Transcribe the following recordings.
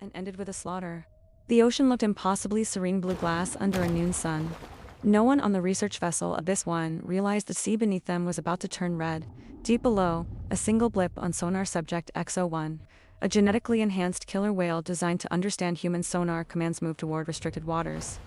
and ended with a slaughter. The ocean looked impossibly serene blue glass under a noon sun. No one on the research vessel Abyss 1 realized the sea beneath them was about to turn red. Deep below, a single blip on sonar subject XO1, a genetically enhanced killer whale designed to understand human sonar commands moved toward restricted waters.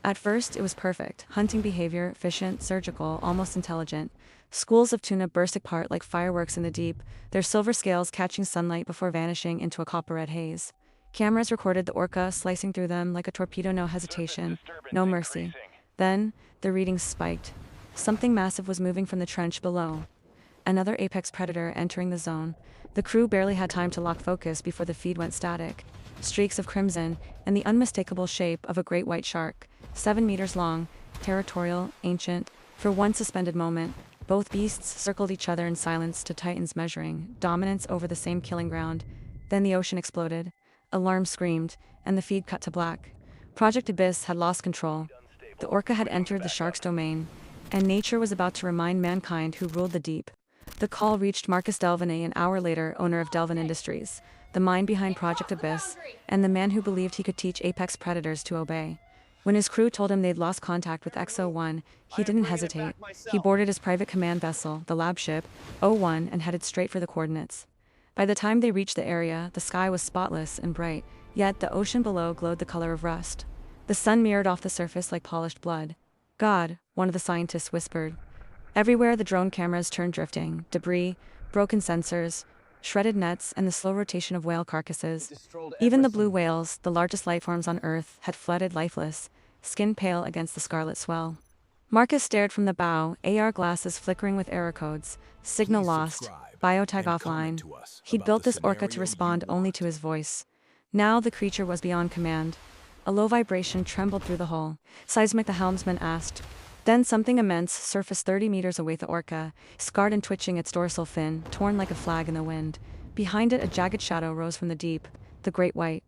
At first, it was perfect. Hunting behavior, efficient, surgical, almost intelligent. Schools of tuna burst apart like fireworks in the deep, their silver scales catching sunlight before vanishing into a copper-red haze. Cameras recorded the orca slicing through them like a torpedo, no hesitation, no mercy. Then, the readings spiked. Something massive was moving from the trench below. Another apex predator entering the zone. The crew barely had time to lock focus before the feed went static. Streaks of crimson, and the unmistakable shape of a great white shark, 7 meters long, territorial, ancient. For one suspended moment, both beasts circled each other in silence to titans measuring dominance over the same killing ground. Then the ocean exploded. Alarm screamed, and the feed cut to black. Project Abyss had lost control. The orca had entered the shark's domain, and nature was about to remind mankind who ruled the deep. The call reached Marcus Delvane an hour later, owner of Delvane Industries, the mind behind Project Abyss, and the man who believed he could teach apex predators to obey. When his crew told him they'd lost contact with XO1, he didn't hesitate. He boarded his private command vessel, the lab ship, O1, and headed straight for the coordinates. By the time they reached the area, the sky was spotless and bright, yet the ocean below glowed the color of rust. The sun mirrored off the surface like polished blood. God, one of the scientists whispered. Everywhere the drone cameras turned, drifting, debris, broken sensors, shredded nets, and the slow rotation of whale carcasses. Even the blue whales, the largest lifeforms on Earth, had flooded lifeless, skin pale against the scarlet swell. Marcus stared from the bow, AR glasses flickering with error codes, signal lost, biotag offline. He'd built this orca to respond only to his voice. Now the creature was beyond command. A low vibration trembled through the hull. Seismic, the helmsman asked. Then something immense surfaced 30 meters away, the orca, scarred and twitching its dorsal fin, torn like a flag in the wind. Behind it, a jagged shadow rose from the deep, the great white.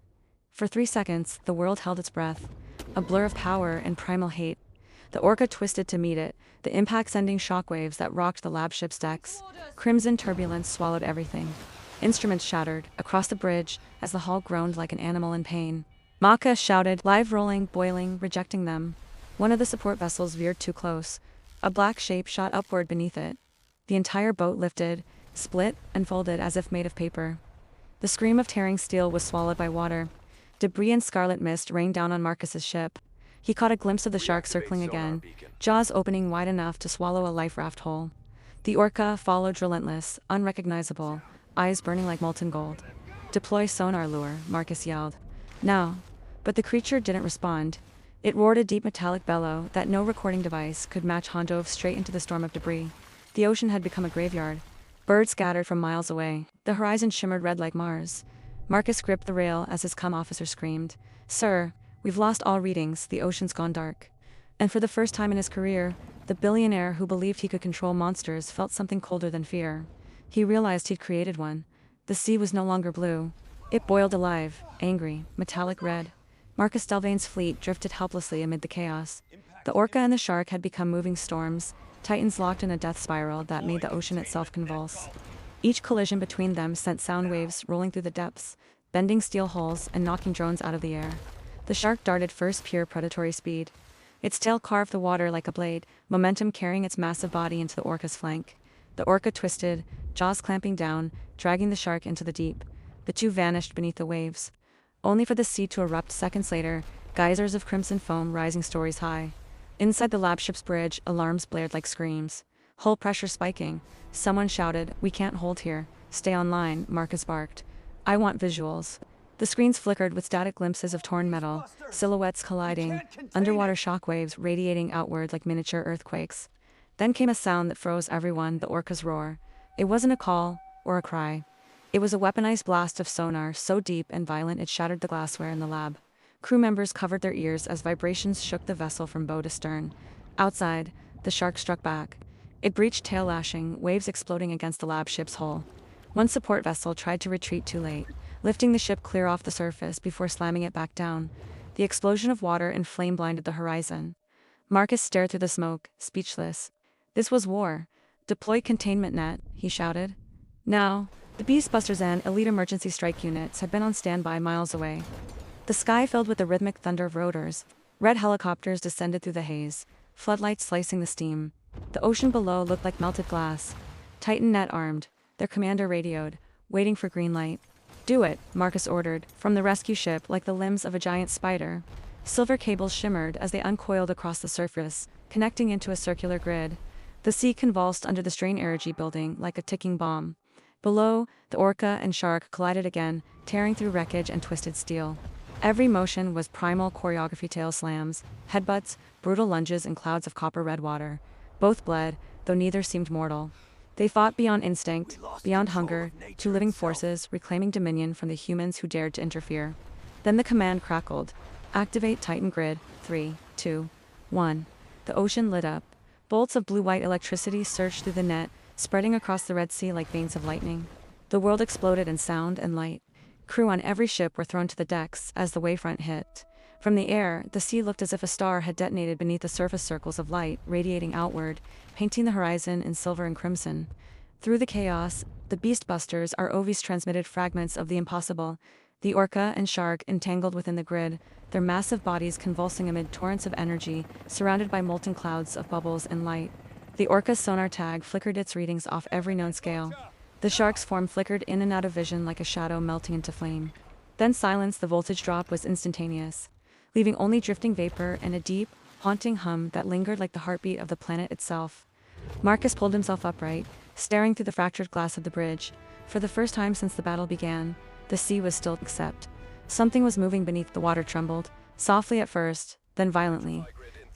For 3 seconds, the world held its breath, a blur of power and primal hate. The orca twisted to meet it, the impact sending shockwaves that rocked the lab ship's decks. Crimson turbulence swallowed everything. Instruments shattered, across the bridge, as the hull groaned like an animal in pain. Maka shouted, live rolling, boiling, rejecting them. One of the support vessels veered too close. A black shape shot upward beneath it. The entire boat lifted, split, and folded as if made of paper. The scream of tearing steel was swallowed by water. Debris and scarlet mist rained down on Marcus's ship. He caught a glimpse of the shark circling again, jaws opening wide enough to swallow a life raft whole. The orca followed, relentless, unrecognizable, eyes burning like molten gold. Deploy sonar lure, Marcus yelled. Now. But the creature didn't respond. It roared a deep metallic bellow that no recording device could match. Han dove straight into the storm of debris. The ocean had become a graveyard. Birds scattered from miles away. The horizon shimmered red like Mars. Marcus gripped the rail as his comm officer screamed, Sir, we've lost all readings, the ocean's gone dark. And for the first time in his career, the billionaire who believed he could control monsters felt something colder than fear. He realized he'd created one. The sea was no longer blue. It boiled alive, angry, metallic red. Marcus Delvane's fleet drifted helplessly amid the chaos. The orca and the shark had become moving storms, titans locked in a death spiral that made the ocean itself convulse. Each collision between them sent sound waves rolling through the depths, bending steel hulls and knocking drones out of the air. The shark darted first, pure predatory speed. Its tail carved the water like a blade, momentum carrying its massive body into the orca's flank. The orca twisted, jaws clamping down, dragging the shark into the deep. The two vanished beneath the waves, only for the sea to erupt seconds later, geysers of crimson foam rising stories high. Inside the lab ship's bridge, alarms blared like screams. Hull pressure spiking. Someone shouted, we can't hold here. Stay online, Marcus barked. I want visuals. The screens flickered with static glimpses of torn metal, silhouettes colliding, underwater shockwaves radiating outward like miniature earthquakes. Then came a sound that froze everyone, the orca's roar. It wasn't a call, or a cry. It was a weaponized blast of sonar so deep and violent it shattered the glassware in the lab. Crew members covered their ears as vibrations shook the vessel from bow to stern. Outside, the shark struck back. It breached, tail lashing, waves exploding against the lab ship's hull. One support vessel tried to retreat too late, lifting the ship clear off the surface before slamming it back down. The explosion of water and flame blinded the horizon. Marcus stared through the smoke, speechless. This was war. Deploy containment net, he shouted. Now. The Beastbusters and elite emergency strike units had been on standby miles away. The sky filled with the rhythmic thunder of rotors. Red helicopters descended through the haze, floodlights slicing the steam. The ocean below looked like melted glass. Titan net armed, their commander radioed, waiting for green light. "Do it," Marcus ordered, from the rescue ship like the limbs of a giant spider. Silver cables shimmered as they uncoiled across the surface, connecting into a circular grid. The sea convulsed under the strain energy building like a ticking bomb. Below, the Orca and Shark collided again, tearing through wreckage and twisted steel. Every motion was primal choreography, tail slams, headbutts, brutal lunges and clouds of copper-red water. Both bled, though neither seemed mortal. They fought beyond instinct, beyond hunger, two living forces reclaiming dominion from the humans who dared to interfere. Then the command crackled. "Activate Titan Grid, 3, 2, 1. The ocean lit up. Bolts of blue-white electricity surged through the net, spreading across the Red Sea like veins of lightning. The world exploded in sound and light. Crew on every ship were thrown to the decks as the wavefront hit. From the air, the sea looked as if a star had detonated beneath the surface, circles of light radiating outward, painting the horizon in silver and crimson. Through the chaos, the Beastbusters ROVs transmitted fragments of the impossible. The Orca and Shark entangled within the grid, their massive bodies convulsing amid torrents of energy, surrounded by molten clouds of bubbles and light. The Orca's sonar tag flickered its readings off every known scale. The Shark's form flickered in and out of vision like a shadow melting into flame. Then silence. The voltage drop was instantaneous, leaving only drifting vapor and a deep, haunting hum that lingered like the heartbeat of the planet itself. Marcus pulled himself upright, staring through the fractured glass of the bridge. For the first time since the battle began, the sea was still, except something was moving beneath. The water trembled, softly at first, then violently.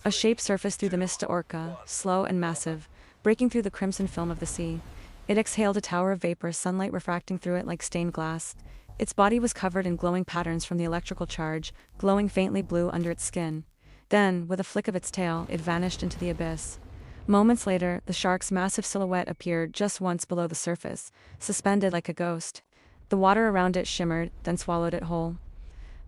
A shape surfaced through the mist. To Orca, slow and massive, breaking through the crimson film of the sea. It exhaled a tower of vapor, sunlight refracting through it like stained glass. Its body was covered in glowing patterns from the electrical charge, glowing faintly blue under its skin. Then, with a flick of its tail, it vanished into the abyss. Moments later, the Shark's massive silhouette appeared just once below the surface, suspended like a ghost. The water around it shimmered, then swallowed it whole.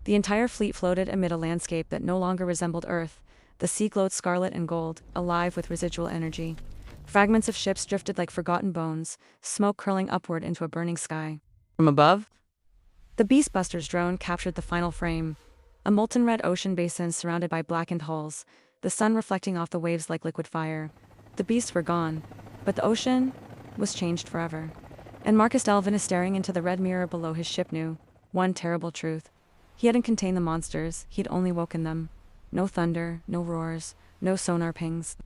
The entire fleet floated amid a landscape that no longer resembled Earth. The sea glowed scarlet and gold, alive with residual energy. Fragments of ships drifted like forgotten bones, smoke curling upward into a burning sky. From above, the Beastbusters drone captured the final frame. A molten red ocean basin surrounded by blackened hulls, the sun reflecting off the waves like liquid fire. The beasts were gone, but the ocean was changed forever. And Marcus Delvane is staring into the red mirror below his ship knew one terrible truth. He hadn't contained the monsters, he'd only woken them. No thunder, no roars, no sonar pings.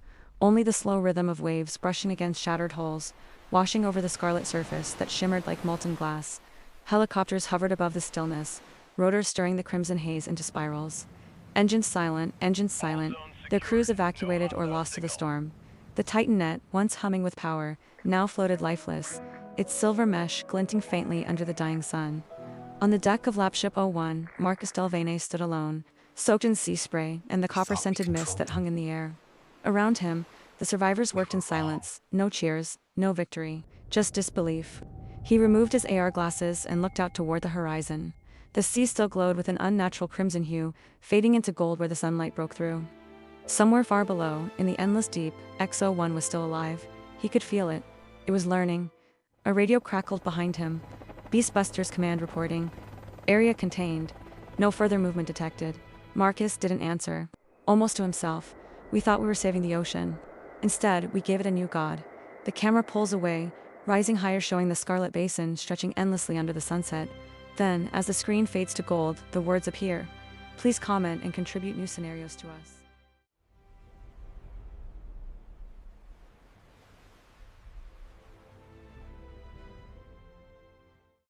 Only the slow rhythm of waves brushing against shattered hulls, washing over the scarlet surface that shimmered like molten glass. Helicopters hovered above the stillness, rotors stirring the crimson haze into spirals. Engines silent, their crews evacuated or lost to the storm. The Titan net, once humming with power, now floated lifeless, its silver mesh glinting faintly under the dying sun. On the deck of Lapship 01, Marcus Delvane stood alone, soaked in sea spray and the copper-scented mist that hung in the air. Around him, the survivors worked in silence, no cheers, no victory, just disbelief. He removed his AR glasses and looked out toward the horizon. The sea still glowed with an unnatural crimson hue, fading into gold where the sunlight broke through. Somewhere far below, in the endless deep, X-01 was still alive. He could feel it. It was learning. A radio crackled behind him. Beastbusters command reporting. Area contained. No further movement detected. Marcus didn't answer. Almost to himself. We thought we were saving the ocean. Instead, we gave it a new god. The camera pulls away, rising higher, showing the scarlet basin stretching endlessly under the sunset. Then, as the screen fades to gold, the words appear. Please comment and contribute new scenarios to us.